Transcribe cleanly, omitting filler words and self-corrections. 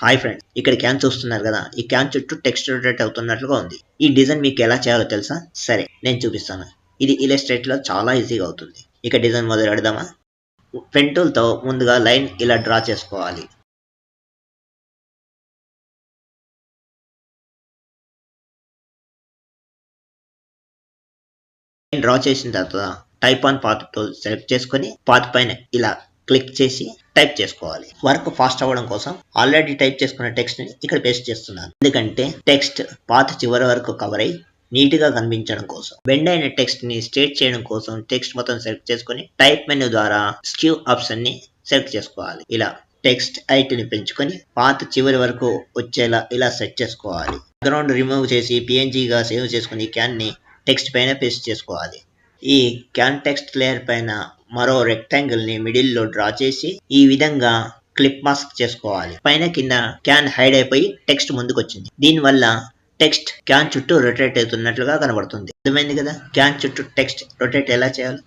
Hi friends, ఇక్కడ can చూస్తున్నారు కదా. ఈ క్యాన్ చుట్టూ టెక్స్ట్ రొటేట్ అవుతున్నట్లుగా ఉంది. ఈ డిజైన్ మీకు ఎలా చేయాలో తెలుసా? సరే, నేను చూపిస్తాను. ఇది ఇలస్ట్రేట్ లో చాలా ఈజీగా అవుతుంది. ఇక డిజైన్ మొదలు పెడదామా? పెన్ టూల్ తో ముందుగా లైన్ ఇలా డ్రా చేసుకోవాలి. డ్రా చేసిన తర్వాత type on path tool select చేసుకొని పాత్ పైన ఇలా క్లిక్ చేసి టైప్ చేసుకోవాలి. వర్క్ ఫాస్ట్ అవ్వడం కోసం ఆల్రెడీ టైప్ చేసుకున్న టెక్స్ట్ ని ఇక్కడ పేస్ట్ చేస్తున్నాను. ఎందుకంటే టెక్స్ట్ పాత్ చివరి వరకు కవర్ అయి నీట్ గా కనిపించడం కోసం. బెండ్ అయిన టెక్స్ట్ ని స్ట్రేట్ చేయడం కోసం టెక్స్ట్ మొత్తం సెలెక్ట్ చేసుకొని టైప్ మెనూ ద్వారా స్క్యూ ఆప్షన్ ని సెలెక్ట్ చేసుకోవాలి. ఇలా టెక్స్ట్ హైట్ ని పెంచుకొని పాత్ చివరి వరకు వచ్చేలా ఇలా సెట్ చేసుకోవాలి. బ్యాక్గ్రౌండ్ రిమూవ్ చేసి PNG గా సేవ్ చేసుకుని క్యాన్ ని టెక్స్ట్ పైన పేస్ట్ చేసుకోవాలి. ఈ క్యాన్ టెక్స్ట్ లేయర్ పైన మరో రెక్టాంగిల్ ని మిడిల్ లో డ్రా చేసి ఈ విధంగా క్లిప్ మాస్క్ చేసుకోవాలి. పైన కింద క్యాన్ హైడ్ అయిపోయి టెక్స్ట్ ముందుకు వచ్చింది. దీని వల్ల టెక్స్ట్ క్యాన్ చుట్టూ రొటేట్ అవుతున్నట్లుగా కనబడుతుంది. అర్థమైంది కదా క్యాన్ చుట్టూ టెక్స్ట్ రొటేట్ ఎలా చేయాలి.